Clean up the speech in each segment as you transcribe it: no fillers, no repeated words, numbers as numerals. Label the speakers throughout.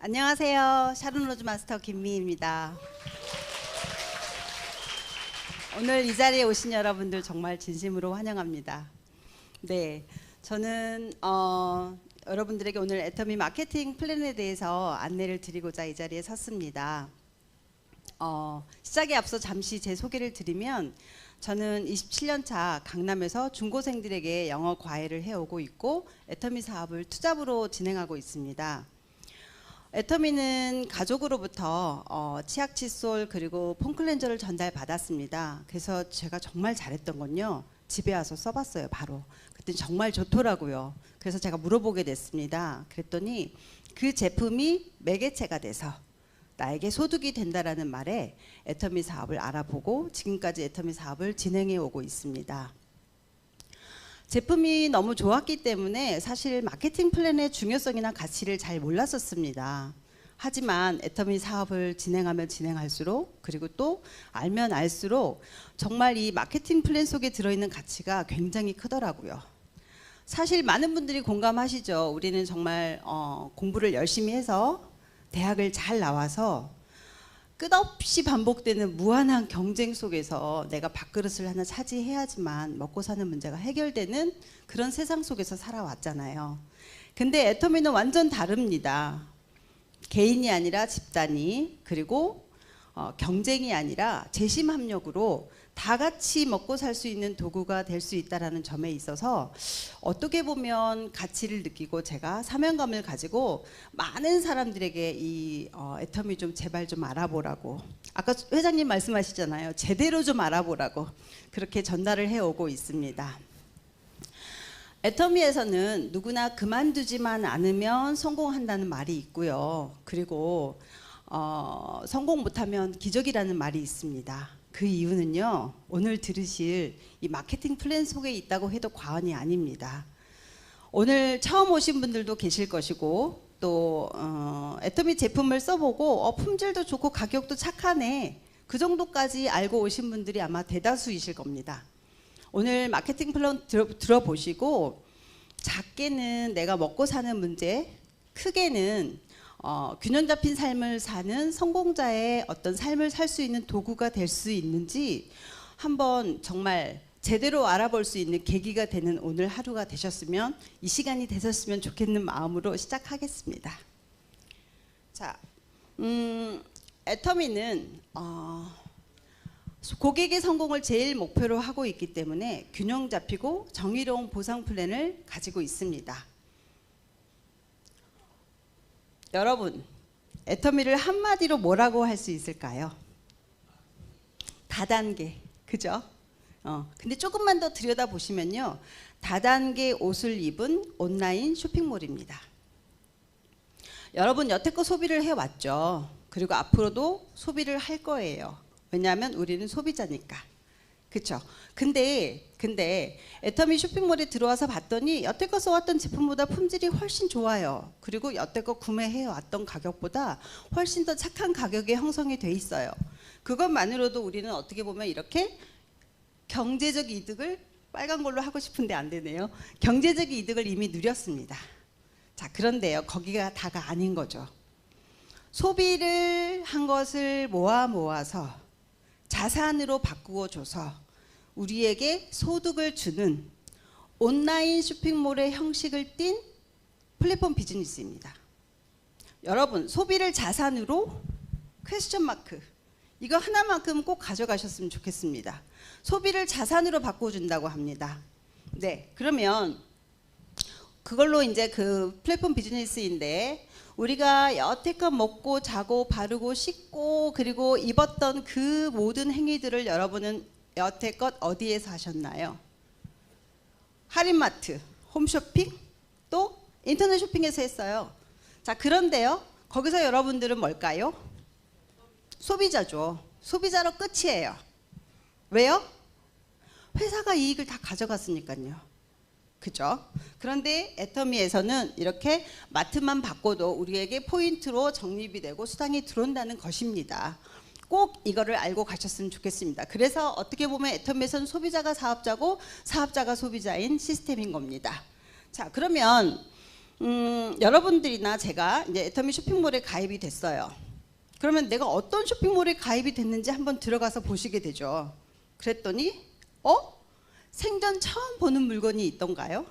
Speaker 1: 안녕하세요. 샤론로즈 마스터 김미희입니다. 오늘 이 자리에 오신 여러분들 정말 진심으로 환영합니다. 네, 저는 여러분들에게 오늘 애터미 마케팅 플랜에 대해서 안내를 드리고자 이 자리에 섰습니다. 시작에 앞서 잠시 제 소개를 드리면 저는 27년 차 강남에서 중고생들에게 영어 과외를 해오고 있고 애터미 사업을 투잡으로 진행하고 있습니다. 애터미는 가족으로부터 치약 칫솔 그리고 폼 클렌저를 전달받았습니다. 그래서 제가 정말 잘했던 건요, 집에 와서 써봤어요. 바로 그랬더니 정말 좋더라고요. 그래서 제가 물어보게 됐습니다. 그랬더니 그 제품이 매개체가 돼서 나에게 소득이 된다라는 말에 애터미 사업을 알아보고 지금까지 애터미 사업을 진행해 오고 있습니다. 제품이 너무 좋았기 때문에 사실 마케팅 플랜의 중요성이나 가치를 잘 몰랐었습니다. 하지만 애터미 사업을 진행하면 진행할수록, 그리고 또 알면 알수록 정말 이 마케팅 플랜 속에 들어있는 가치가 굉장히 크더라고요. 사실 많은 분들이 공감하시죠. 우리는 정말 공부를 열심히 해서 대학을 잘 나와서 끝없이 반복되는 무한한 경쟁 속에서 내가 밥그릇을 하나 차지해야지만 먹고 사는 문제가 해결되는 그런 세상 속에서 살아왔잖아요. 근데 애터미는 완전 다릅니다. 개인이 아니라 집단이, 그리고 경쟁이 아니라 재심 합력으로 다 같이 먹고 살 수 있는 도구가 될 수 있다는 점에 있어서 어떻게 보면 가치를 느끼고 제가 사명감을 가지고 많은 사람들에게 이 애터미 좀 제발 좀 알아보라고, 아까 회장님 말씀하시잖아요. 제대로 좀 알아보라고 그렇게 전달을 해오고 있습니다. 애터미에서는 누구나 그만두지만 않으면 성공한다는 말이 있고요. 그리고 성공 못하면 기적이라는 말이 있습니다. 그 이유는요, 오늘 들으실 이 마케팅 플랜 속에 있다고 해도 과언이 아닙니다. 오늘 처음 오신 분들도 계실 것이고, 또 애터미 제품을 써보고 품질도 좋고 가격도 착하네, 그 정도까지 알고 오신 분들이 아마 대다수이실 겁니다. 오늘 마케팅 플랜 들어보시고, 작게는 내가 먹고 사는 문제, 크게는 균형 잡힌 삶을 사는 성공자의 어떤 삶을 살 수 있는 도구가 될 수 있는지 한번 정말 제대로 알아볼 수 있는 계기가 되는 오늘 하루가 되셨으면, 이 시간이 되셨으면 좋겠는 마음으로 시작하겠습니다. 자, 애터미는 고객의 성공을 제일 목표로 하고 있기 때문에 균형 잡히고 정의로운 보상 플랜을 가지고 있습니다. 여러분, 애터미를 한마디로 뭐라고 할 수 있을까요? 다단계, 그죠? 근데 조금만 더 들여다보시면요, 다단계 옷을 입은 온라인 쇼핑몰입니다. 여러분, 여태껏 소비를 해왔죠. 그리고 앞으로도 소비를 할 거예요. 왜냐하면 우리는 소비자니까. 그렇죠? 근데 애터미 쇼핑몰에 들어와서 봤더니 여태껏 써왔던 제품보다 품질이 훨씬 좋아요. 그리고 여태껏 구매해왔던 가격보다 훨씬 더 착한 가격에 형성이 돼 있어요. 그것만으로도 우리는 어떻게 보면 이렇게 경제적 이득을, 빨간 걸로 하고 싶은데 안 되네요. 경제적 이득을 이미 누렸습니다. 자, 그런데요, 거기가 다가 아닌 거죠. 소비를 한 것을 모아서 자산으로 바꾸어 줘서 우리에게 소득을 주는 온라인 쇼핑몰의 형식을 띈 플랫폼 비즈니스입니다. 여러분, 소비를 자산으로? 퀘스천 마크. 이거 하나만큼 꼭 가져가셨으면 좋겠습니다. 소비를 자산으로 바꿔준다고 합니다. 네, 그러면 그걸로 이제 그 플랫폼 비즈니스인데, 우리가 여태껏 먹고 자고 바르고 씻고 그리고 입었던 그 모든 행위들을 여러분은 여태껏 어디에서 하셨나요? 할인마트, 홈쇼핑, 또 인터넷 쇼핑에서 했어요. 자, 그런데요, 거기서 여러분들은 뭘까요? 소비자죠. 소비자로 끝이에요. 왜요? 회사가 이익을 다 가져갔으니까요. 그죠? 그런데 애터미에서는 이렇게 마트만 바꿔도 우리에게 포인트로 적립이 되고 수당이 들어온다는 것입니다. 꼭 이거를 알고 가셨으면 좋겠습니다. 그래서 어떻게 보면 애터미에서는 소비자가 사업자고 사업자가 소비자인 시스템인 겁니다. 자, 그러면 여러분들이나 제가 이제 애터미 쇼핑몰에 가입이 됐어요. 그러면 내가 어떤 쇼핑몰에 가입이 됐는지 한번 들어가서 보시게 되죠. 그랬더니 생전 처음 보는 물건이 있던가요?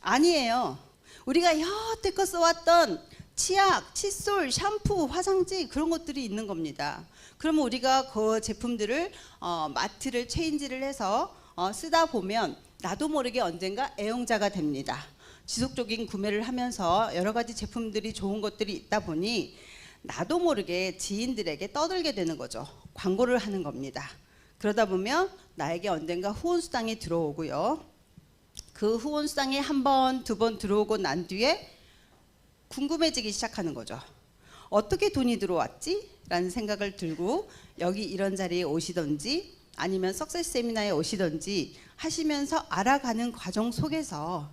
Speaker 1: 아니에요. 우리가 여태껏 써왔던 치약, 칫솔, 샴푸, 화장지 그런 것들이 있는 겁니다. 그러면 우리가 그 제품들을 마트를 체인지를 해서 쓰다 보면 나도 모르게 언젠가 애용자가 됩니다. 지속적인 구매를 하면서 여러 가지 제품들이 좋은 것들이 있다 보니 나도 모르게 지인들에게 떠들게 되는 거죠. 광고를 하는 겁니다. 그러다 보면 나에게 언젠가 후원수당이 들어오고요. 그 후원수당이 한 번, 두 번 들어오고 난 뒤에 궁금해지기 시작하는 거죠. 어떻게 돈이 들어왔지? 라는 생각을 들고 여기 이런 자리에 오시던지 아니면 석세스 세미나에 오시던지 하시면서 알아가는 과정 속에서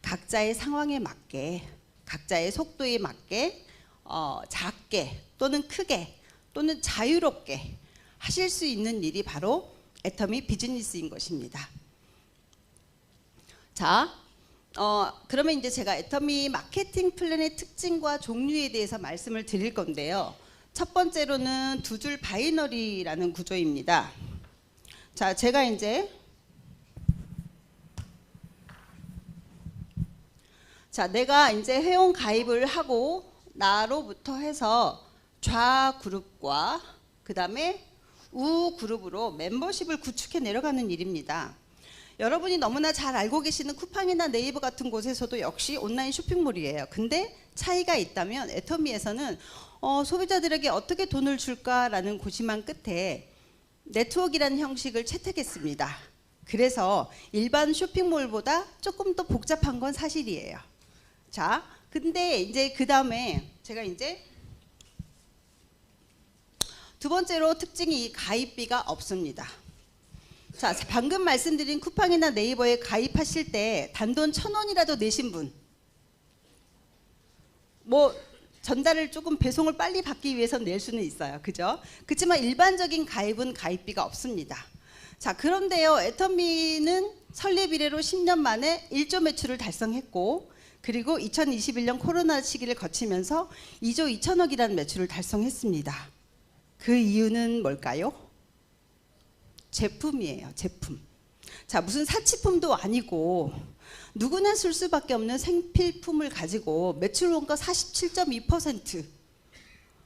Speaker 1: 각자의 상황에 맞게, 각자의 속도에 맞게 작게 또는 크게 또는 자유롭게 하실 수 있는 일이 바로 애터미 비즈니스인 것입니다. 자, 그러면 이제 제가 애터미 마케팅 플랜의 특징과 종류에 대해서 말씀을 드릴 건데요. 첫 번째로는 두 줄 바이너리라는 구조입니다. 자, 제가 이제 내가 이제 회원 가입을 하고 나로부터 해서 좌 그룹과 그 다음에 우 그룹으로 멤버십을 구축해 내려가는 일입니다. 여러분이 너무나 잘 알고 계시는 쿠팡이나 네이버 같은 곳에서도 역시 온라인 쇼핑몰이에요. 근데 차이가 있다면 애터미에서는 소비자들에게 어떻게 돈을 줄까라는 고심한 끝에 네트워크라는 형식을 채택했습니다. 그래서 일반 쇼핑몰보다 조금 더 복잡한 건 사실이에요. 자, 근데 이제 그 다음에 제가 이제 두 번째로 특징이 가입비가 없습니다. 자, 방금 말씀드린 쿠팡이나 네이버에 가입하실 때 단돈 1,000원이라도 내신 분, 뭐 전달을 조금 배송을 빨리 받기 위해서 낼 수는 있어요. 그죠? 그렇지만 일반적인 가입은 가입비가 없습니다. 자, 그런데요, 애터미는 설립 이래로 10년 만에 1조 매출을 달성했고, 그리고 2021년 코로나 시기를 거치면서 2조 2천억이라는 매출을 달성했습니다. 그 이유는 뭘까요? 제품이에요. 제품. 자, 무슨 사치품도 아니고 누구나 쓸 수밖에 없는 생필품을 가지고 매출 원가 47.2%,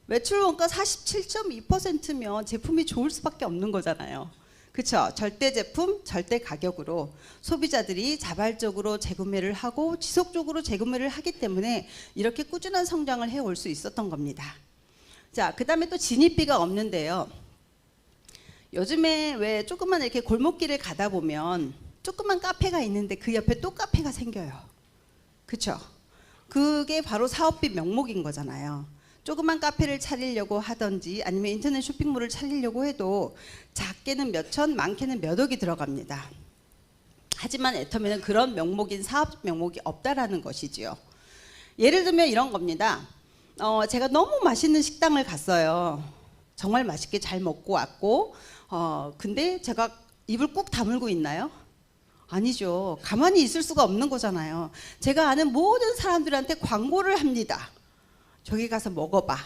Speaker 1: 매출 원가 47.2%면 제품이 좋을 수밖에 없는 거잖아요. 그렇죠? 절대 제품, 절대 가격으로 소비자들이 자발적으로 재구매를 하고 지속적으로 재구매를 하기 때문에 이렇게 꾸준한 성장을 해올 수 있었던 겁니다. 자, 그 다음에 또 진입비가 없는데요. 요즘에 왜 조금만 이렇게 골목길을 가다 보면 조그만 카페가 있는데 그 옆에 또 카페가 생겨요. 그렇죠? 그게 바로 사업비 명목인 거잖아요. 조그만 카페를 차리려고 하든지 아니면 인터넷 쇼핑몰을 차리려고 해도 작게는 몇천, 많게는 몇억이 들어갑니다. 하지만 애터미는 그런 명목인 사업 명목이 없다라는 것이지요. 예를 들면 이런 겁니다. 제가 너무 맛있는 식당을 갔어요. 정말 맛있게 잘 먹고 왔고 근데 제가 입을 꾹 다물고 있나요? 아니죠. 가만히 있을 수가 없는 거잖아요. 제가 아는 모든 사람들한테 광고를 합니다. 저기 가서 먹어봐.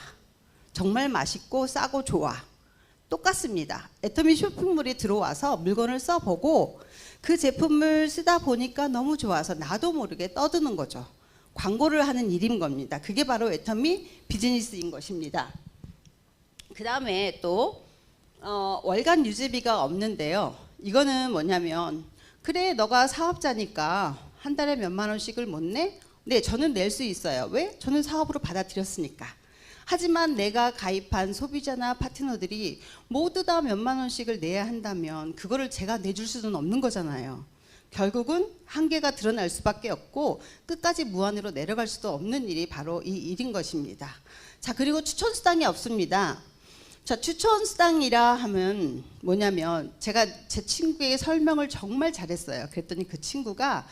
Speaker 1: 정말 맛있고 싸고 좋아. 똑같습니다. 애터미 쇼핑몰에 들어와서 물건을 써보고 그 제품을 쓰다 보니까 너무 좋아서 나도 모르게 떠드는 거죠. 광고를 하는 일인 겁니다. 그게 바로 애터미 비즈니스인 것입니다. 그 다음에 또 월간 유지비가 없는데요. 이거는 뭐냐면 그래 너가 사업자니까 한 달에 몇만 원씩을 못 내? 네, 저는 낼 수 있어요. 왜? 저는 사업으로 받아들였으니까. 하지만 내가 가입한 소비자나 파트너들이 모두 다 몇만 원씩을 내야 한다면 그거를 제가 내줄 수는 없는 거잖아요. 결국은 한계가 드러날 수밖에 없고 끝까지 무한으로 내려갈 수도 없는 일이 바로 이 일인 것입니다. 자, 그리고 추천수당이 없습니다. 자, 추천수당이라 하면 뭐냐면 제가 제 친구에게 설명을 정말 잘했어요. 그랬더니 그 친구가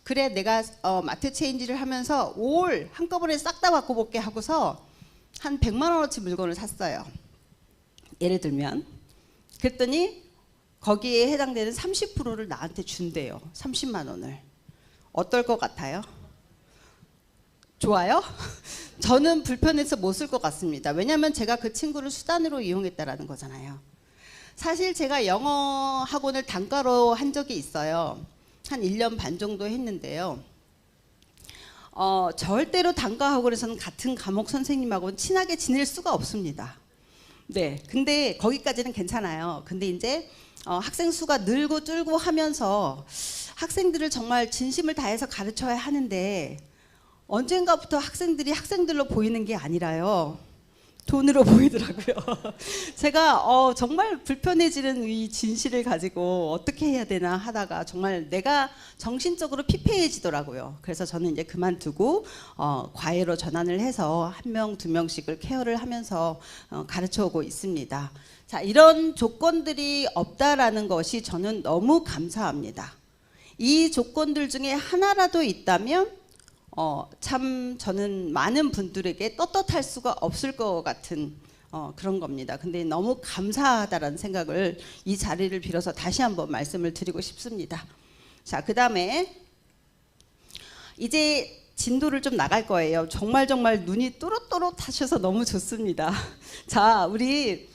Speaker 1: 그래 내가 마트 체인지를 하면서 5월 한꺼번에 싹 다 바꿔볼게 하고서 한 100만 원어치 물건을 샀어요. 예를 들면 그랬더니 거기에 해당되는 30%를 나한테 준대요. 30만 원을. 어떨 것 같아요? 좋아요? 저는 불편해서 못 쓸 것 같습니다. 왜냐하면 제가 그 친구를 수단으로 이용했다라는 거잖아요. 사실 제가 영어 학원을 단가로 한 적이 있어요. 한 1년 반 정도 했는데요. 절대로 단가 학원에서는 같은 과목 선생님하고는 친하게 지낼 수가 없습니다. 네, 근데 거기까지는 괜찮아요. 근데 이제 학생 수가 늘고 줄고 하면서 학생들을 정말 진심을 다해서 가르쳐야 하는데 언젠가부터 학생들이 학생들로 보이는 게 아니라요. 돈으로 보이더라고요. 제가 정말 불편해지는 이 진실을 가지고 어떻게 해야 되나 하다가 정말 내가 정신적으로 피폐해지더라고요. 그래서 저는 이제 그만두고 과외로 전환을 해서 1명, 2명씩을 케어를 하면서 가르쳐 오고 있습니다. 자, 이런 조건들이 없다라는 것이 저는 너무 감사합니다. 이 조건들 중에 하나라도 있다면 참 저는 많은 분들에게 떳떳할 수가 없을 것 같은 그런 겁니다. 근데 너무 감사하다라는 생각을 이 자리를 빌어서 다시 한번 말씀을 드리고 싶습니다. 자, 그 다음에 이제 진도를 좀 나갈 거예요. 정말 눈이 또렷또렷 하셔서 너무 좋습니다. 자, 우리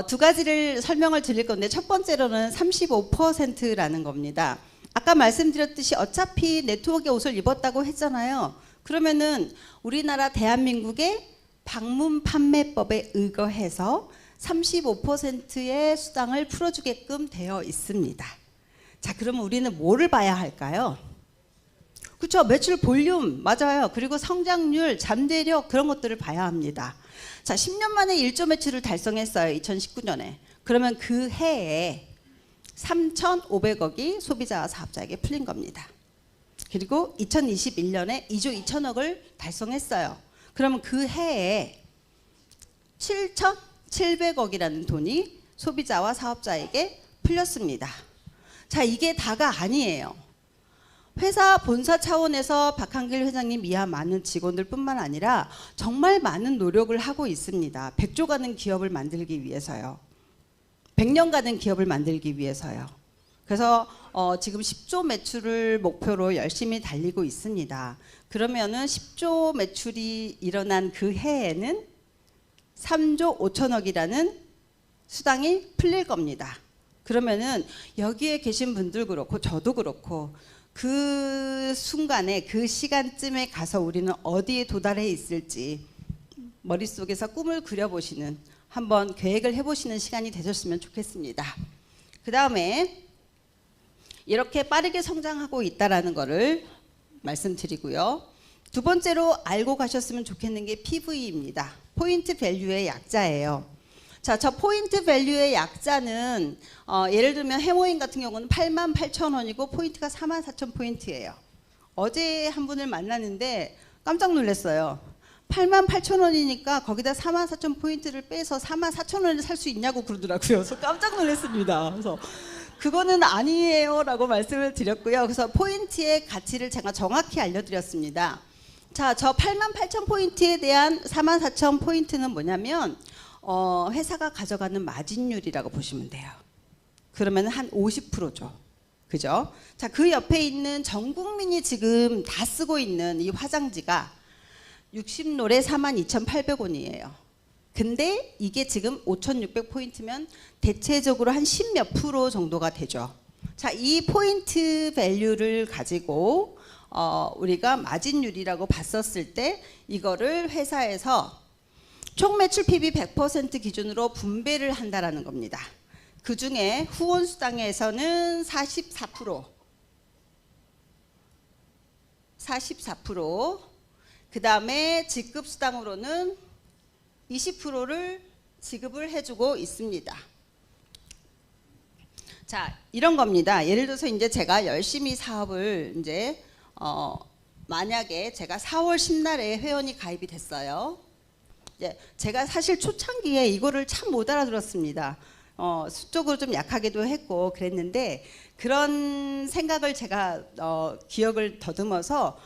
Speaker 1: 두 가지를 설명을 드릴 건데 첫 번째로는 35%라는 겁니다. 아까 말씀드렸듯이 어차피 네트워크의 옷을 입었다고 했잖아요. 그러면은 우리나라 대한민국의 방문 판매법에 의거해서 35%의 수당을 풀어주게끔 되어 있습니다. 자, 그러면 우리는 뭐를 봐야 할까요? 그렇죠. 매출 볼륨 맞아요. 그리고 성장률, 잠재력 그런 것들을 봐야 합니다. 자, 10년 만에 1조 매출을 달성했어요. 2019년에. 그러면 그 해에 3,500억이 소비자와 사업자에게 풀린 겁니다. 그리고 2021년에 2조 2천억을 달성했어요. 그러면 그 해에 7,700억이라는 돈이 소비자와 사업자에게 풀렸습니다. 자, 이게 다가 아니에요. 회사 본사 차원에서 박한길 회장님 이하 많은 직원들 뿐만 아니라 정말 많은 노력을 하고 있습니다. 100조 가는 기업을 만들기 위해서요. 100년 가는 기업을 만들기 위해서요. 그래서 지금 10조 매출을 목표로 열심히 달리고 있습니다. 그러면은 10조 매출이 일어난 그 해에는 3조 5천억이라는 수당이 풀릴 겁니다. 그러면은 여기에 계신 분들 그렇고 저도 그렇고 그 순간에 그 시간쯤에 가서 우리는 어디에 도달해 있을지 머릿속에서 꿈을 그려보시는 한번 계획을 해보시는 시간이 되셨으면 좋겠습니다. 그 다음에 이렇게 빠르게 성장하고 있다라는 것을 말씀드리고요. 두 번째로 알고 가셨으면 좋겠는 게 PV입니다. 포인트 밸류의 약자예요. 자, 저 포인트 밸류의 약자는 예를 들면 해모인 같은 경우는 88,000원이고 포인트가 44,000포인트예요. 어제 한 분을 만났는데 깜짝 놀랐어요. 88,000원이니까 거기다 44,000포인트를 빼서 44,000원에 살 수 있냐고 그러더라고요. 그래서 깜짝 놀랐습니다. 그래서 그거는 아니에요 라고 말씀을 드렸고요. 그래서 포인트의 가치를 제가 정확히 알려드렸습니다. 자, 저 88,000포인트에 대한 44,000포인트는 뭐냐면 회사가 가져가는 마진율이라고 보시면 돼요. 그러면 한 50%죠. 그죠? 자, 그 옆에 있는 전 국민이 지금 다 쓰고 있는 이 화장지가 60롤에 42,800원이에요. 근데 이게 지금 5,600포인트면 대체적으로 한 10몇 프로 정도가 되죠. 자, 이 포인트 밸류를 가지고 우리가 마진율이라고 봤었을 때 이거를 회사에서 총 매출 PB 100% 기준으로 분배를 한다라는 겁니다. 그 중에 후원 수당에서는 44%, 그 다음에 직급 수당으로는 20%를 지급을 해주고 있습니다. 자, 이런 겁니다. 예를 들어서 이제 제가 열심히 사업을 이제 만약에 제가 4월 10날에 회원이 가입이 됐어요. 제가 사실 초창기에 이거를 참 못 알아들었습니다. 수적으로 좀 약하기도 했고 그랬는데 그런 생각을 제가 기억을 더듬어서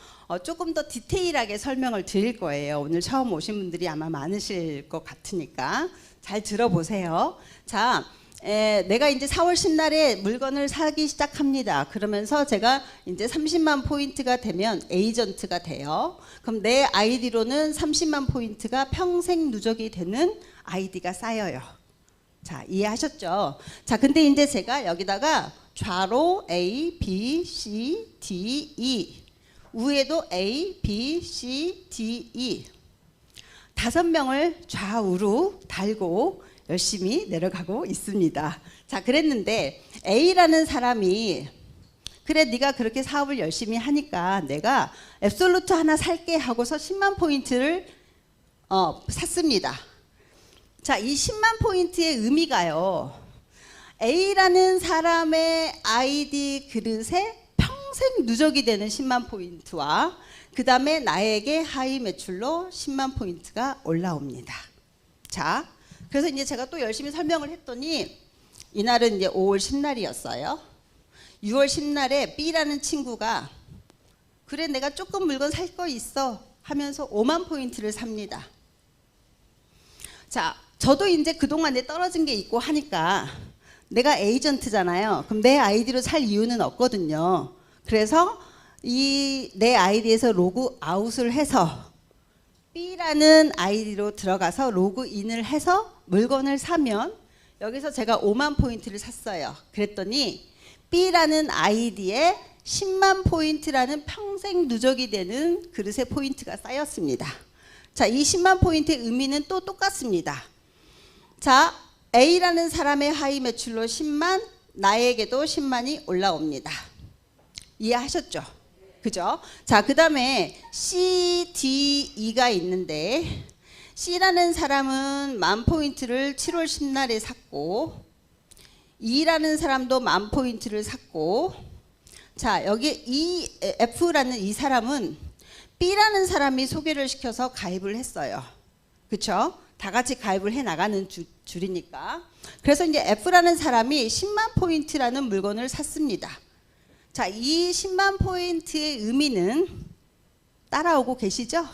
Speaker 1: 조금 더 디테일하게 설명을 드릴 거예요. 오늘 처음 오신 분들이 아마 많으실 것 같으니까 잘 들어보세요. 자, 내가 이제 4월 10날에 물건을 사기 시작합니다. 그러면서 제가 이제 30만 포인트가 되면 에이전트가 돼요. 그럼 내 아이디로는 30만 포인트가 평생 누적이 되는 아이디가 쌓여요. 자, 이해하셨죠? 자, 근데 이제 제가 여기다가 좌로 A, B, C, D, E, 우에도 A, B, C, D, E 5명을 좌우로 달고 열심히 내려가고 있습니다. 자, 그랬는데 A라는 사람이 그래 네가 그렇게 사업을 열심히 하니까 내가 앱솔루트 하나 살게 하고서 10만 포인트를 샀습니다. 자, 이 10만 포인트의 의미가요. A라는 사람의 아이디 그릇에 평생 누적이 되는 10만 포인트와 그 다음에 나에게 하이 매출로 10만 포인트가 올라옵니다. 자, 그래서 이제 제가 또 열심히 설명을 했더니 이날은 이제 5월 10날이었어요. 6월 10날에 B라는 친구가 그래 내가 조금 물건 살 거 있어 하면서 5만 포인트를 삽니다. 자, 저도 이제 그동안에 떨어진 게 있고 하니까 내가 에이전트잖아요. 그럼 내 아이디로 살 이유는 없거든요. 그래서 내 아이디에서 로그 아웃을 해서 B라는 아이디로 들어가서 로그인을 해서 물건을 사면 여기서 제가 5만 포인트를 샀어요. 그랬더니 B라는 아이디에 10만 포인트라는 평생 누적이 되는 그릇의 포인트가 쌓였습니다. 자, 이 10만 포인트의 의미는 또 똑같습니다. 자, A라는 사람의 하이 매출로 10만, 나에게도 10만이 올라옵니다. 이해하셨죠? 그죠? 자, 그 다음에 C, D, E가 있는데 C라는 사람은 10,000 포인트를 7월 10날에 샀고 E라는 사람도 10,000 포인트를 샀고 자, 여기 F라는 이 사람은 B라는 사람이 소개를 시켜서 가입을 했어요. 그쵸? 다 같이 가입을 해 나가는 줄이니까. 그래서 이제 F라는 사람이 10만 포인트라는 물건을 샀습니다. 자, 이 10만 포인트의 의미는 따라오고 계시죠?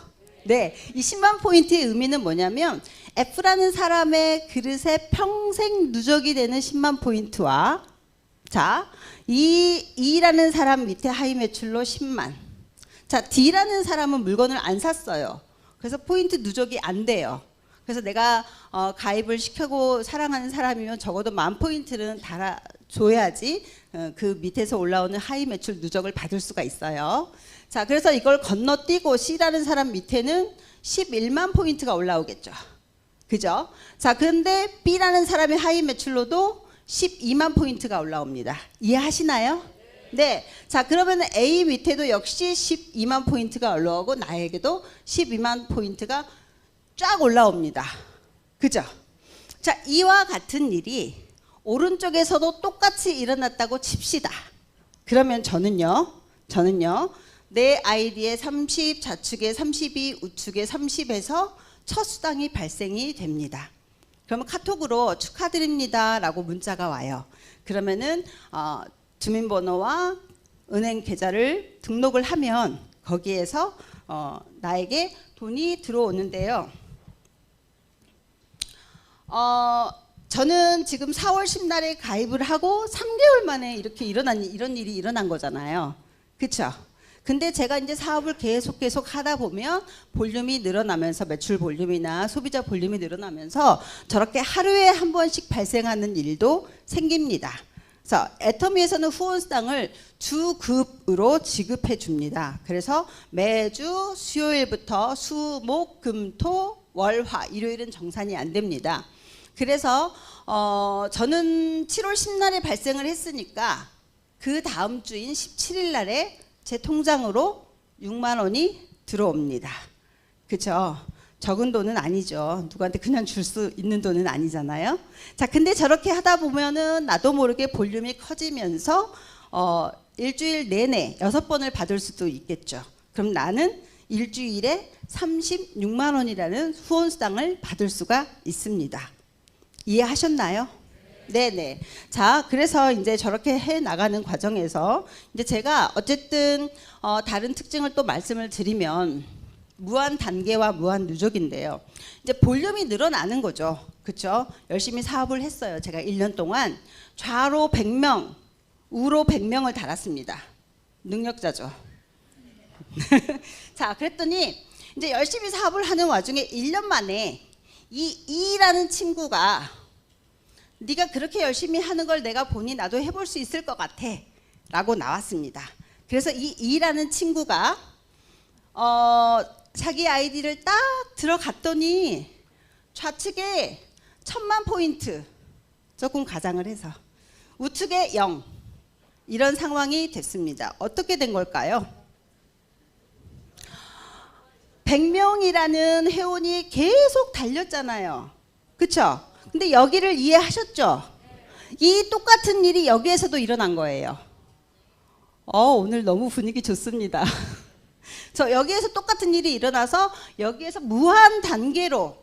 Speaker 1: 네, 이 10만 포인트의 의미는 뭐냐면 F라는 사람의 그릇에 평생 누적이 되는 10만 포인트와 자, E라는 사람 밑에 하이 매출로 10만. 자, D라는 사람은 물건을 안 샀어요. 그래서 포인트 누적이 안 돼요. 그래서 내가 가입을 시키고 사랑하는 사람이면 적어도 10,000 포인트는 달아줘야지 그 밑에서 올라오는 하이 매출 누적을 받을 수가 있어요. 자, 그래서 이걸 건너뛰고 C라는 사람 밑에는 11만 포인트가 올라오겠죠. 그죠? 자, 그런데 B라는 사람의 하이 매출로도 12만 포인트가 올라옵니다. 이해하시나요? 네. 자, 그러면 A 밑에도 역시 12만 포인트가 올라오고 나에게도 12만 포인트가 쫙 올라옵니다. 그죠? 자, 이와 같은 일이 오른쪽에서도 똑같이 일어났다고 칩시다. 그러면 저는요 내 아이디에 30, 좌측에 32, 우측에 30에서 첫 수당이 발생이 됩니다. 그러면 카톡으로 축하드립니다 라고 문자가 와요. 그러면은 주민번호와 은행 계좌를 등록을 하면 거기에서 나에게 돈이 들어오는데요. 저는 지금 4월 10날에 가입을 하고 3개월 만에 이렇게 이런 일이 일어난 거잖아요. 그쵸? 근데 제가 이제 사업을 계속 하다 보면 볼륨이 늘어나면서 매출 볼륨이나 소비자 볼륨이 늘어나면서 저렇게 하루에 한 번씩 발생하는 일도 생깁니다. 그래서 애터미에서는 후원수당을 주급으로 지급해 줍니다. 그래서 매주 수요일부터 수, 목, 금, 토, 월, 화, 일요일은 정산이 안 됩니다. 그래서 저는 7월 10날에 발생을 했으니까 그 다음 주인 17일 날에 제 통장으로 6만 원이 들어옵니다. 그렇죠? 적은 돈은 아니죠. 누구한테 그냥 줄 수 있는 돈은 아니잖아요. 자, 근데 저렇게 하다 보면은 나도 모르게 볼륨이 커지면서 일주일 내내 6번을 받을 수도 있겠죠. 그럼 나는 일주일에 36만 원이라는 후원수당을 받을 수가 있습니다. 이해하셨나요? 네네. 자, 그래서 이제 저렇게 해 나가는 과정에서 이제 제가 어쨌든 다른 특징을 또 말씀을 드리면 무한 단계와 무한 누적인데요. 이제 볼륨이 늘어나는 거죠. 그렇죠? 열심히 사업을 했어요. 제가 1년 동안 좌로 100명, 우로 100명을 달았습니다. 능력자죠. 자, 그랬더니 이제 열심히 사업을 하는 와중에 1년 만에 이 E라는 친구가 네가 그렇게 열심히 하는 걸 내가 보니 나도 해볼 수 있을 것 같아 라고 나왔습니다. 그래서 이 E라는 친구가 자기 아이디를 딱 들어갔더니 좌측에 1000만 포인트, 조금 가장을 해서 우측에 0, 이런 상황이 됐습니다. 어떻게 된 걸까요? 100명이라는 회원이 계속 달렸잖아요. 그렇죠? 근데 여기를 이해하셨죠? 이 똑같은 일이 여기에서도 일어난 거예요. 오늘 너무 분위기 좋습니다. 저 여기에서 똑같은 일이 일어나서 여기에서 무한 단계로,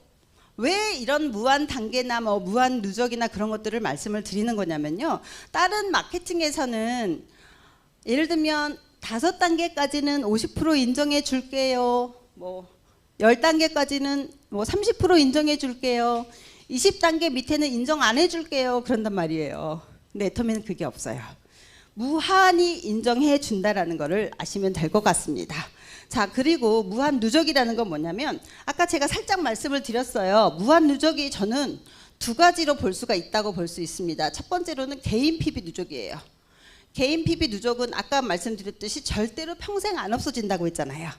Speaker 1: 왜 이런 무한 단계나 뭐 무한 누적이나 그런 것들을 말씀을 드리는 거냐면요. 다른 마케팅에서는 예를 들면 5단계까지는 50% 인정해 줄게요. 뭐 10단계까지는 뭐 30% 인정해 줄게요. 20단계 밑에는 인정 안 해 줄게요. 그런단 말이에요. 근데 애터미는 그게 없어요. 무한히 인정해 준다라는 거를 아시면 될 것 같습니다. 자, 그리고 무한 누적이라는 건 뭐냐면 아까 제가 살짝 말씀을 드렸어요. 무한 누적이 저는 두 가지로 볼 수가 있다고 볼 수 있습니다. 첫 번째로는 개인 PB 누적이에요. 개인 PB 누적은 아까 말씀드렸듯이 절대로 평생 안 없어진다고 했잖아요.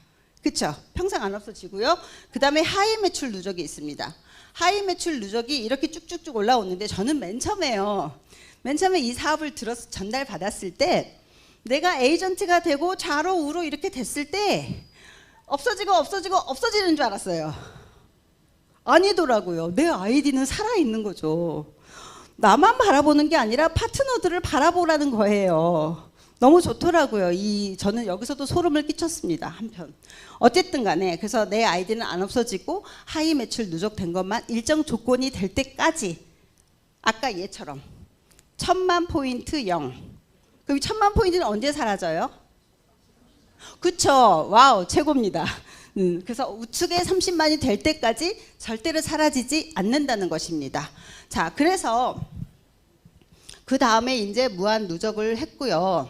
Speaker 1: 그렇죠? 평생 안 없어지고요. 그 다음에 하이 매출 누적이 있습니다. 하이 매출 누적이 이렇게 쭉쭉쭉 올라오는데 저는 맨 처음에 이 사업을 들어서 전달받았을 때 내가 에이전트가 되고 좌로 우로 이렇게 됐을 때 없어지는 줄 알았어요. 아니더라고요. 내 아이디는 살아있는 거죠. 나만 바라보는 게 아니라 파트너들을 바라보라는 거예요. 너무 좋더라고요. 저는 여기서도 소름을 끼쳤습니다. 한편. 어쨌든 간에 그래서 내 아이디는 안 없어지고 하이 매출 누적된 것만 일정 조건이 될 때까지 아까 얘처럼 1000만 포인트 0. 그럼 1000만 포인트는 언제 사라져요? 그쵸. 와우, 최고입니다. 그래서 우측에 30만이 될 때까지 절대로 사라지지 않는다는 것입니다. 자, 그래서 그 다음에 이제 무한 누적을 했고요.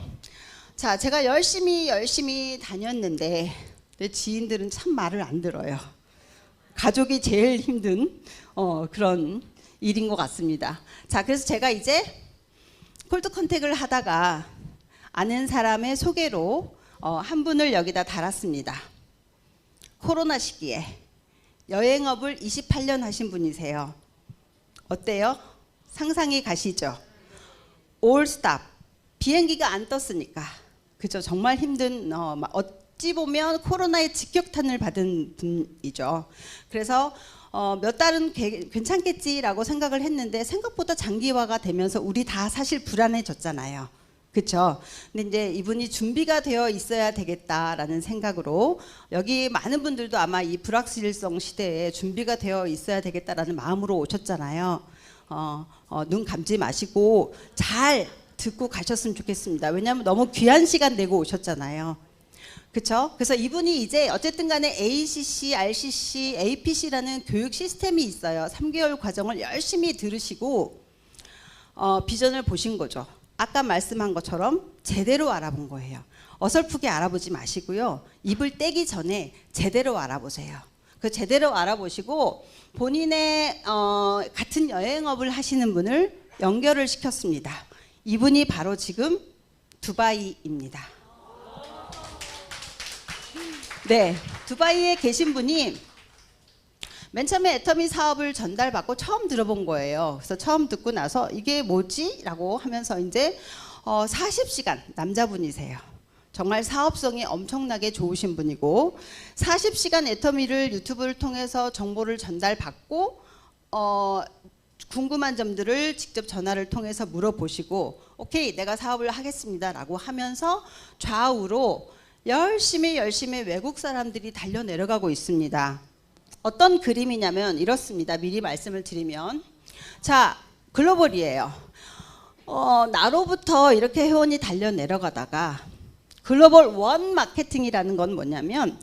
Speaker 1: 자, 제가 열심히 다녔는데 내 지인들은 참 말을 안 들어요. 가족이 제일 힘든 그런 일인 것 같습니다. 자, 그래서 제가 이제 콜드 컨택을 하다가 아는 사람의 소개로 한 분을 여기다 달았습니다. 코로나 시기에 여행업을 28년 하신 분이세요. 어때요? 상상이 가시죠? 올스탑, 비행기가 안 떴으니까. 그죠? 정말 힘든, 어찌 보면 코로나의 직격탄을 받은 분이죠. 그래서 몇 달은 괜찮겠지라고 생각을 했는데 생각보다 장기화가 되면서 우리 다 사실 불안해졌잖아요. 그렇죠? 근데 이제 이분이 준비가 되어 있어야 되겠다라는 생각으로 여기 많은 분들도 아마 이 불확실성 시대에 준비가 되어 있어야 되겠다라는 마음으로 오셨잖아요. 눈 감지 마시고 잘 듣고 가셨으면 좋겠습니다. 왜냐하면 너무 귀한 시간 내고 오셨잖아요. 그렇죠? 그래서 이분이 이제 어쨌든 간에 ACC, RCC, APC라는 교육 시스템이 있어요. 3개월 과정을 열심히 들으시고 비전을 보신 거죠. 아까 말씀한 것처럼 제대로 알아본 거예요. 어설프게 알아보지 마시고요. 입을 떼기 전에 제대로 알아보세요. 그 제대로 알아보시고 본인의 같은 여행업을 하시는 분을 연결을 시켰습니다. 이분이 바로 지금 두바이입니다. 네, 두바이에 계신 분이 맨 처음에 애터미 사업을 전달받고 처음 들어본 거예요. 그래서 처음 듣고 나서 이게 뭐지? 라고 하면서 이제 40시간 남자분이세요. 정말 사업성이 엄청나게 좋으신 분이고 40시간 애터미를 유튜브를 통해서 정보를 전달받고 궁금한 점들을 직접 전화를 통해서 물어보시고 오케이 내가 사업을 하겠습니다 라고 하면서 좌우로 열심히 외국 사람들이 달려 내려가고 있습니다. 어떤 그림이냐면 이렇습니다. 미리 말씀을 드리면 자 글로벌이에요. 나로부터 이렇게 회원이 달려 내려가다가 글로벌 원 마케팅이라는 건 뭐냐면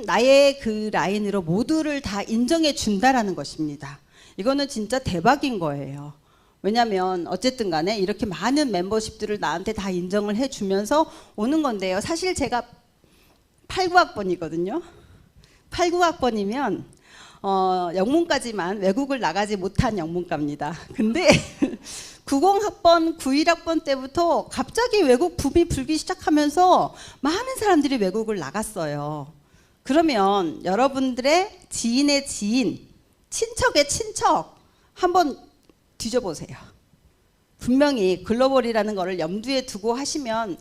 Speaker 1: 나의 그 라인으로 모두를 다 인정해 준다라는 것입니다. 이거는 진짜 대박인 거예요. 왜냐하면 어쨌든 간에 이렇게 많은 멤버십들을 나한테 다 인정을 해주면서 오는 건데요. 사실 제가 89학번이거든요. 89학번이면 영문까지만 외국을 나가지 못한 영문과입니다. 근데 90학번, 91학번 때부터 갑자기 외국 붐이 불기 시작하면서 많은 사람들이 외국을 나갔어요. 그러면 여러분들의 지인의 지인, 친척의 친척 한번 뒤져보세요. 분명히 글로벌이라는 것을 염두에 두고 하시면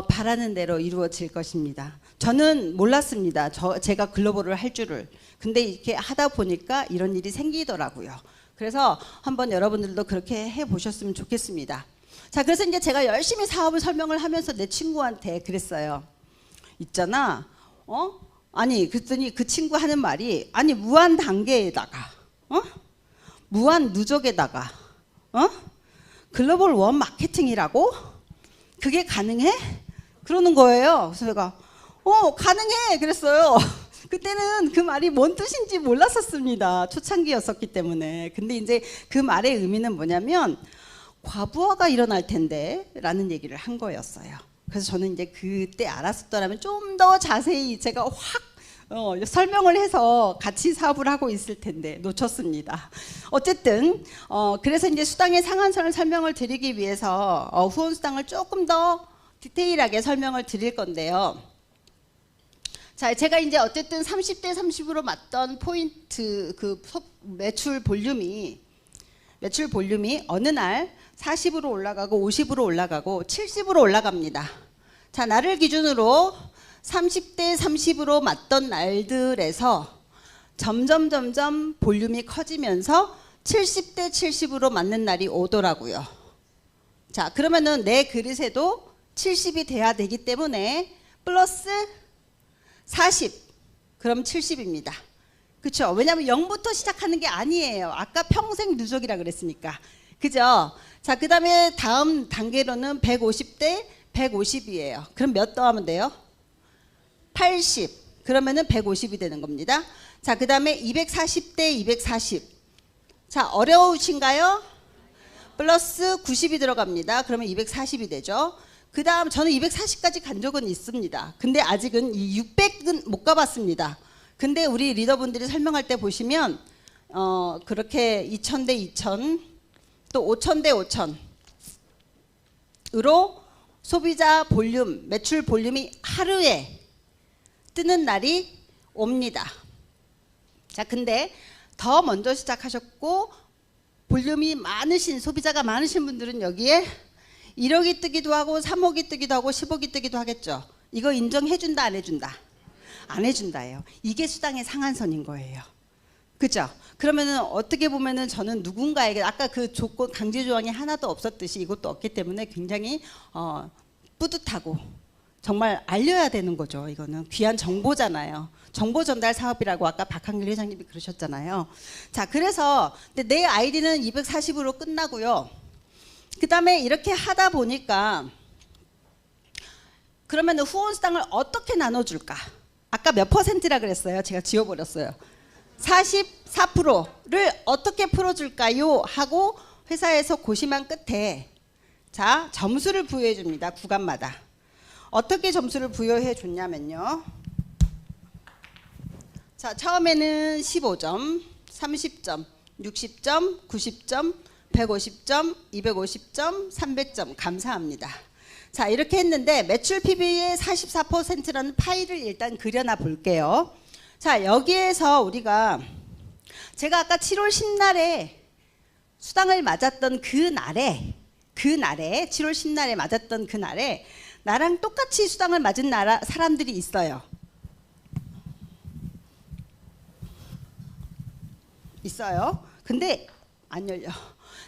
Speaker 1: 바라는 대로 이루어질 것입니다. 저는 몰랐습니다. 제가 글로벌을 할 줄을. 근데 이렇게 하다 보니까 이런 일이 생기더라고요. 그래서 한번 여러분들도 그렇게 해보셨으면 좋겠습니다. 자, 그래서 이제 제가 열심히 사업을 설명을 하면서 내 친구한테 그랬어요. 있잖아, 아니, 그랬더니 그 친구 하는 말이, 아니, 무한 단계에다가, 무한 누적에다가, 글로벌 원 마케팅이라고? 그게 가능해? 그러는 거예요. 그래서 제가, 가능해! 그랬어요. 그때는 그 말이 뭔 뜻인지 몰랐었습니다. 초창기였었기 때문에. 근데 이제 그 말의 의미는 뭐냐면 과부하가 일어날 텐데 라는 얘기를 한 거였어요. 그래서 저는 이제 그때 알았었더라면 좀 더 자세히 제가 확 설명을 해서 같이 사업을 하고 있을 텐데 놓쳤습니다. 어쨌든 그래서 이제 수당의 상한선을 설명을 드리기 위해서 후원 수당을 조금 더 디테일하게 설명을 드릴 건데요. 자, 제가 이제 어쨌든 30대 30으로 맞던 포인트 그 매출 볼륨이 어느 날 40으로 올라가고 50으로 올라가고 70으로 올라갑니다. 자, 나를 기준으로 30대 30으로 맞던 날들에서 점점 볼륨이 커지면서 70대 70으로 맞는 날이 오더라고요. 자, 그러면은 내 그릇에도 70이 돼야 되기 때문에 플러스 40, 그럼 70입니다. 그렇죠? 왜냐하면 0부터 시작하는 게 아니에요. 아까 평생 누적이라 그랬으니까. 그죠? 자, 그 다음에 다음 단계로는 150대 150이에요. 그럼 몇 더하면 돼요? 80. 그러면은 150이 되는 겁니다. 자, 그 다음에 240대 240. 자, 어려우신가요? 플러스 90이 들어갑니다. 그러면 240이 되죠. 그 다음 저는 240까지 간 적은 있습니다. 근데 아직은 이 600은 못 가봤습니다. 근데 우리 리더분들이 설명할 때 보시면 그렇게 2000대 2000 또 5000대 5000으로 소비자 볼륨, 매출 볼륨이 하루에 뜨는 날이 옵니다. 자, 근데 더 먼저 시작하셨고 볼륨이 많으신, 소비자가 많으신 분들은 여기에 1억이 뜨기도 하고 3억이 뜨기도 하고 10억이 뜨기도 하겠죠. 이거 인정해준다 안 해준다? 안 해준다예요. 이게 수당의 상한선인 거예요. 그죠? 그러면은 어떻게 보면은 저는 누군가에게 아까 그 조건 강제 조항이 하나도 없었듯이 이것도 없기 때문에 굉장히 뿌듯하고 정말 알려야 되는 거죠. 이거는 귀한 정보잖아요. 정보 전달 사업이라고 아까 박한길 회장님이 그러셨잖아요. 자, 그래서 근데 내 아이디는 240으로 끝나고요. 그 다음에 이렇게 하다 보니까 그러면 후원 수당을 어떻게 나눠줄까? 아까 몇 퍼센트라 그랬어요? 제가 지워버렸어요. 44%를 어떻게 풀어줄까요? 하고 회사에서 고심한 끝에 자, 점수를 부여해 줍니다. 구간마다. 어떻게 점수를 부여해 줬냐면요. 자, 처음에는 15점, 30점, 60점, 90점, 150점, 250점, 300점 감사합니다. 자, 이렇게 했는데 매출 PB의 44%라는 파일을 일단 그려놔 볼게요. 자, 여기에서 우리가 제가 아까 7월 10날에 수당을 맞았던 그 날에 7월 10날에 맞았던 그 날에 나랑 똑같이 수당을 맞은 사람들이 있어요. 근데 안 열려.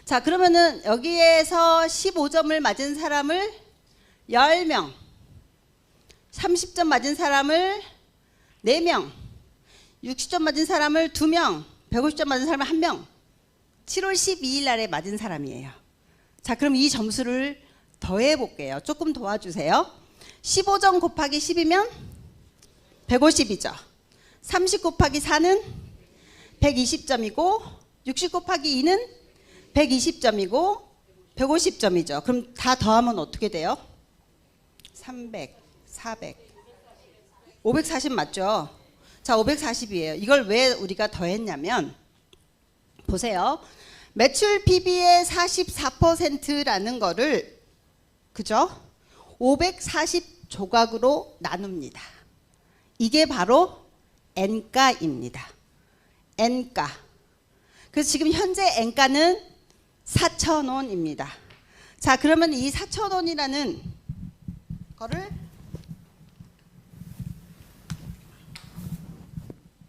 Speaker 1: 자, 그러면은 여기에서 15점을 맞은 사람을 10명, 30점 맞은 사람을 4명, 60점 맞은 사람을 2명, 150점 맞은 사람을 1명, 7월 12일 날에 맞은 사람이에요. 자, 그럼 이 점수를 더해 볼게요. 조금 도와주세요. 15점 곱하기 10이면 150이죠. 30 곱하기 4는 120점이고 60 곱하기 2는 120점이고 150점이죠. 그럼 다 더하면 어떻게 돼요? 300, 400, 540 맞죠? 자, 540이에요. 이걸 왜 우리가 더했냐면 보세요. 매출 PB의 44%라는 거를 그죠? 540 조각으로 나눕니다. 이게 바로 N가입니다. N가. 그래서 지금 현재 N가는 4,000원입니다. 자, 그러면 이 4,000원이라는 거를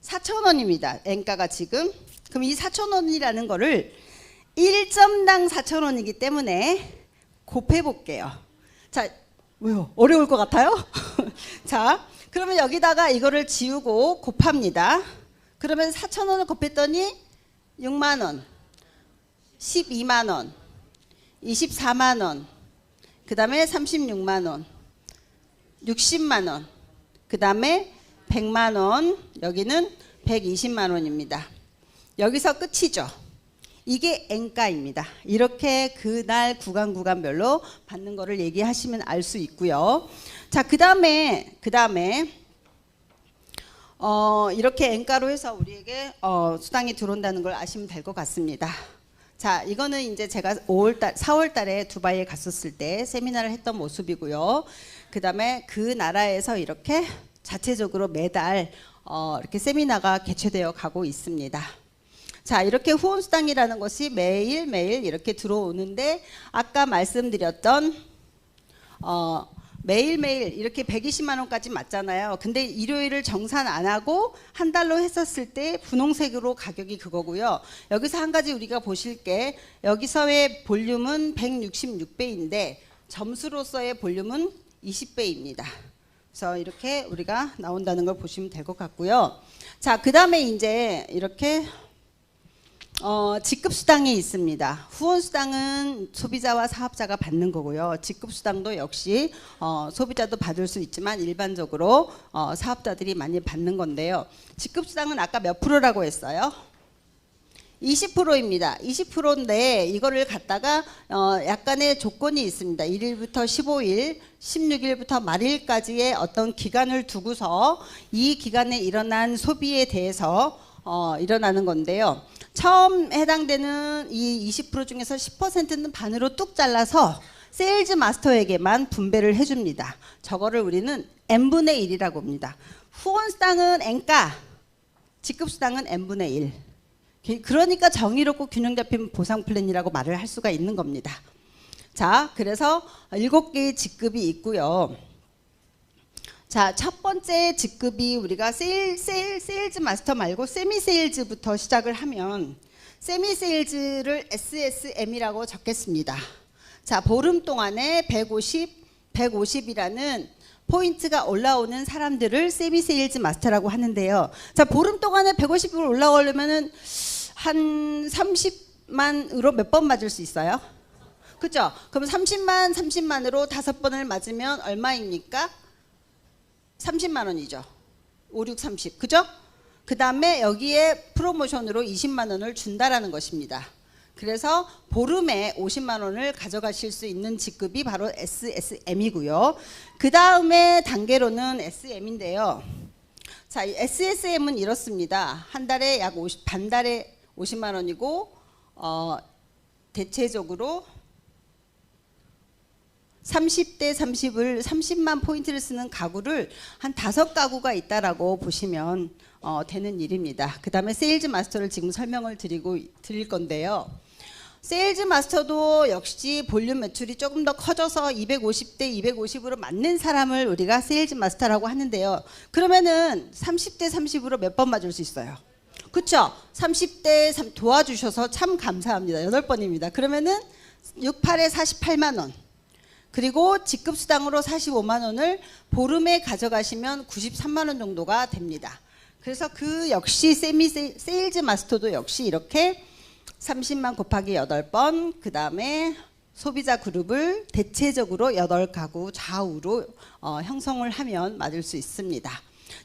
Speaker 1: 4,000원입니다. N가가 지금. 그럼 이 4,000원이라는 거를 1점당 4,000원이기 때문에 곱해 볼게요. 자, 왜요? 어려울 것 같아요? 자, 그러면 여기다가 이거를 지우고 곱합니다. 그러면 4,000원을 곱했더니 6만 원, 12만 원, 24만 원, 그 다음에 36만 원, 60만 원, 그 다음에 100만 원, 여기는 120만 원입니다. 여기서 끝이죠. 이게 N가입니다. 이렇게 그날 구간별로 받는 거를 얘기하시면 알 수 있고요. 자, 그 다음에 이렇게 N가로 해서 우리에게 수당이 들어온다는 걸 아시면 될 것 같습니다. 자, 이거는 이제 제가 4월 달에 두바이에 갔었을 때 세미나를 했던 모습이고요. 그 다음에 그 나라에서 이렇게 자체적으로 매달 이렇게 세미나가 개최되어 가고 있습니다. 자, 이렇게 후원수당이라는 것이 매일매일 이렇게 들어오는데 아까 말씀드렸던 매일매일 이렇게 120만 원까지 맞잖아요. 근데 일요일을 정산 안 하고 한 달로 했었을 때 분홍색으로 가격이 그거고요. 여기서 한 가지 우리가 보실 게 여기서의 볼륨은 166배인데 점수로서의 볼륨은 20배입니다. 그래서 이렇게 우리가 나온다는 걸 보시면 될 것 같고요. 자, 그 다음에 이제 이렇게 직급수당이 있습니다. 후원수당은 소비자와 사업자가 받는 거고요. 직급수당도 역시 소비자도 받을 수 있지만 일반적으로 사업자들이 많이 받는 건데요. 직급수당은 아까 몇 프로라고 했어요? 20%입니다. 20%인데 이거를 갖다가 약간의 조건이 있습니다. 1일부터 15일, 16일부터 말일까지의 어떤 기간을 두고서 이 기간에 일어난 소비에 대해서 일어나는 건데요. 처음 해당되는 이 20% 중에서 10%는 반으로 뚝 잘라서 세일즈 마스터에게만 분배를 해줍니다. 저거를 우리는 n분의 1이라고 합니다. 후원수당은 n가, 직급수당은 n분의 1. 그러니까 정의롭고 균형 잡힌 보상 플랜이라고 말을 할 수가 있는 겁니다. 자, 그래서 7개의 직급이 있고요. 자, 첫 번째 직급이 우리가 세일즈 마스터 말고 세미 세일즈부터 시작을 하면 세미 세일즈를 SSM이라고 적겠습니다. 자, 보름 동안에 150이라는 포인트가 올라오는 사람들을 세미 세일즈 마스터라고 하는데요. 자, 보름 동안에 150으로 올라오려면은 한 30만으로 몇 번 맞을 수 있어요? 그죠? 그럼 30만으로 5번을 맞으면 얼마입니까? 30만 원이죠. 5, 6, 30. 그죠? 그 다음에 여기에 프로모션으로 20만 원을 준다라는 것입니다. 그래서 보름에 50만 원을 가져가실 수 있는 직급이 바로 SSM이고요. 그 다음에 단계로는 SM인데요. 자, 이 SSM은 이렇습니다. 한 달에 반달에 50만 원이고 대체적으로 30대 30을 30만 포인트를 쓰는 가구를 한 5가구가 있다라고 보시면 되는 일입니다. 그 다음에 세일즈 마스터를 지금 설명을 드릴 건데요. 세일즈 마스터도 역시 볼륨 매출이 조금 더 커져서 250대 250으로 맞는 사람을 우리가 세일즈 마스터라고 하는데요. 그러면은 30대 30으로 몇 번 맞을 수 있어요? 그쵸? 30대 3 도와주셔서 참 감사합니다. 8번입니다. 그러면은 6, 8에 48만 원. 그리고 직급수당으로 45만 원을 보름에 가져가시면 93만 원 정도가 됩니다. 그래서 그 역시 세일즈 마스터도 역시 이렇게 30만 곱하기 8번, 그 다음에 소비자 그룹을 대체적으로 8가구 좌우로 형성을 하면 맞을 수 있습니다.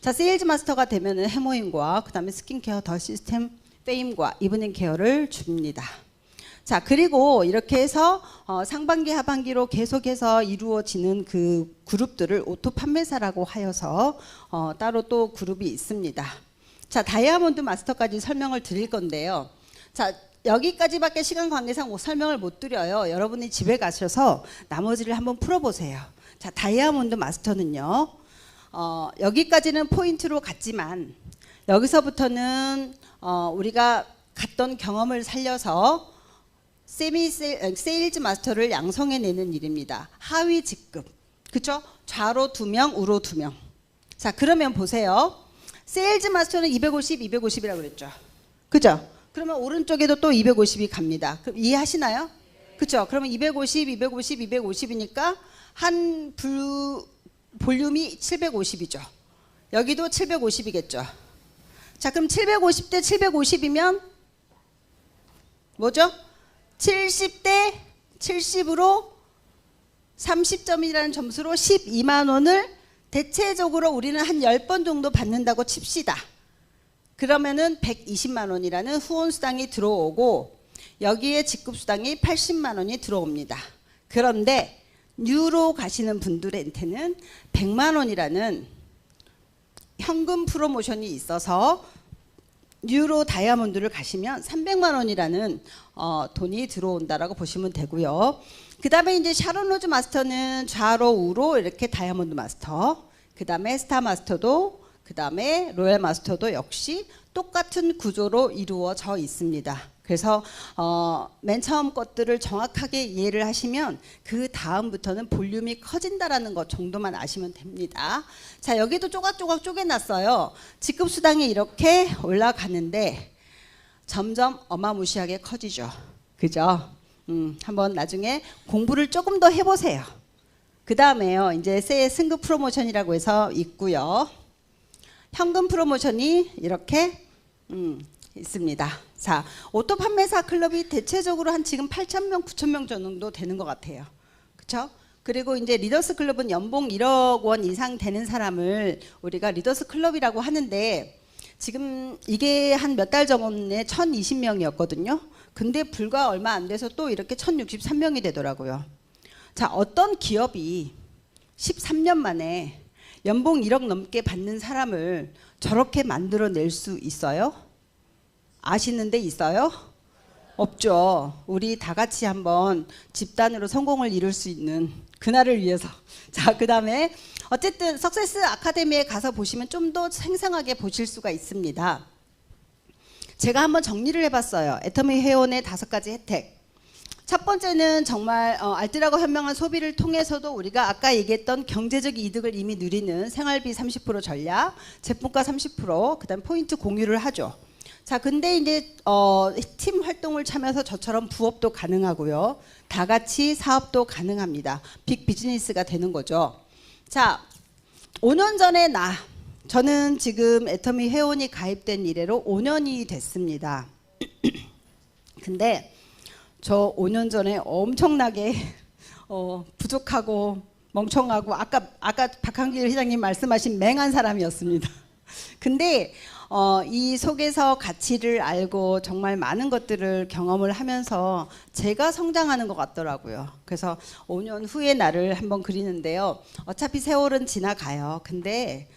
Speaker 1: 자, 세일즈 마스터가 되면은 해머인과 그다음에 스킨케어 더 시스템 페임과 이브닝 케어를 줍니다. 자, 그리고 이렇게 해서 상반기 하반기로 계속해서 이루어지는 그 그룹들을 오토 판매사라고 하여서 따로 또 그룹이 있습니다. 자, 다이아몬드 마스터까지 설명을 드릴 건데요. 자, 여기까지밖에 시간 관계상 설명을 못 드려요. 여러분이 집에 가셔서 나머지를 한번 풀어보세요. 자, 다이아몬드 마스터는요. 여기까지는 포인트로 갔지만 여기서부터는 우리가 갔던 경험을 살려서 세일즈 마스터를 양성해내는 일입니다. 하위 직급, 그쵸? 좌로 2명, 우로 2명. 자, 그러면 보세요. 세일즈 마스터는 250, 250이라고 그랬죠. 그죠? 그러면 오른쪽에도 또 250이 갑니다. 그럼 이해하시나요? 그쵸? 그러면 250, 250, 250이니까 한 볼륨이 750이죠. 여기도 750이겠죠. 자, 그럼 750대 750이면 뭐죠? 70대 70으로 30점이라는 점수로 12만 원을 대체적으로 우리는 한 10번 정도 받는다고 칩시다. 그러면은 120만 원이라는 후원 수당이 들어오고 여기에 직급 수당이 80만 원이 들어옵니다. 그런데 뉴로 가시는 분들한테는 100만 원이라는 현금 프로모션이 있어서 뉴로 다이아몬드를 가시면 300만 원이라는 돈이 들어온다라고 보시면 되고요. 그 다음에 이제 샤론 로즈 마스터는 좌로 우로 이렇게 다이아몬드 마스터, 그 다음에 스타 마스터도, 그 다음에 로얄 마스터도 역시 똑같은 구조로 이루어져 있습니다. 그래서 맨 처음 것들을 정확하게 이해를 하시면 그 다음부터는 볼륨이 커진다라는 것 정도만 아시면 됩니다. 자, 여기도 조각조각 쪼개놨어요. 직급 수당이 이렇게 올라가는데 점점 어마무시하게 커지죠. 그죠? 한번 나중에 공부를 조금 더 해보세요. 그 다음에요, 이제 승급 프로모션이라고 해서 있고요. 현금 프로모션이 이렇게 있습니다. 자, 오토 판매사 클럽이 대체적으로 한 지금 8,000명, 9,000명 정도 되는 것 같아요. 그렇죠? 그리고 이제 리더스 클럽은 연봉 1억 원 이상 되는 사람을 우리가 리더스 클럽이라고 하는데 지금 이게 한 몇 달 전에 1,020명이었거든요. 근데 불과 얼마 안 돼서 또 이렇게 1,063명이 되더라고요. 자, 어떤 기업이 13년 만에 연봉 1억 넘게 받는 사람을 저렇게 만들어낼 수 있어요? 아시는 데 있어요? 없죠. 우리 다 같이 한번 집단으로 성공을 이룰 수 있는 그날을 위해서. 자, 그 다음에 어쨌든 석세스 아카데미에 가서 보시면 좀 더 생생하게 보실 수가 있습니다. 제가 한번 정리를 해봤어요. 애터미 회원의 5가지 혜택. 첫 번째는 정말 알뜰하고 현명한 소비를 통해서도 우리가 아까 얘기했던 경제적 이득을 이미 누리는 생활비 30% 전략, 제품가 30%, 그 다음 포인트 공유를 하죠. 자, 근데 이제 팀 활동을 참여해서 저처럼 부업도 가능하고요. 다 같이 사업도 가능합니다. 빅 비즈니스가 되는 거죠. 자, 5년 전에 저는 지금 애터미 회원이 가입된 이래로 5년이 됐습니다. 근데 저 5년 전에 엄청나게 부족하고 멍청하고 아까 박한길 회장님 말씀하신 맹한 사람이었습니다. 근데 이 속에서 가치를 알고 정말 많은 것들을 경험을 하면서 제가 성장하는 것 같더라고요. 그래서 5년 후의 나를 한번 그리는데요. 어차피 세월은 지나가요. 근데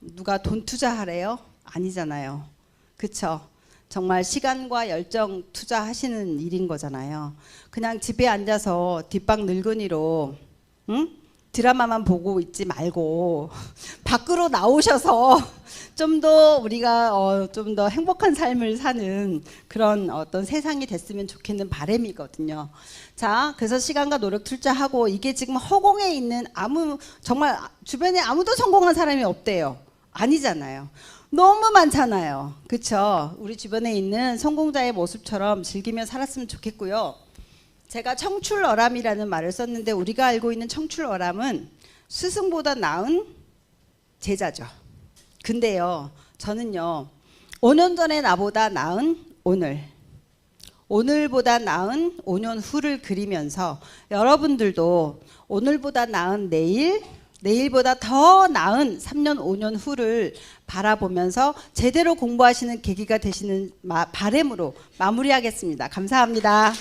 Speaker 1: 누가 돈 투자하래요? 아니잖아요. 그쵸? 정말 시간과 열정 투자하시는 일인 거잖아요. 그냥 집에 앉아서 뒷방 늙은이로 드라마만 보고 있지 말고 밖으로 나오셔서 좀 더 우리가 좀 더 행복한 삶을 사는 그런 어떤 세상이 됐으면 좋겠는 바람이거든요. 자, 그래서 시간과 노력 투자하고 이게 지금 허공에 있는 정말 주변에 아무도 성공한 사람이 없대요. 아니잖아요. 너무 많잖아요. 그쵸? 우리 주변에 있는 성공자의 모습처럼 즐기며 살았으면 좋겠고요. 제가 청출어람이라는 말을 썼는데 우리가 알고 있는 청출어람은 스승보다 나은 제자죠. 근데요, 저는요, 5년 전에 나보다 나은 오늘보다 나은 5년 후를 그리면서 여러분들도 오늘보다 나은 내일, 내일보다 더 나은 3년, 5년 후를 바라보면서 제대로 공부하시는 계기가 되시는 바람으로 마무리하겠습니다. 감사합니다.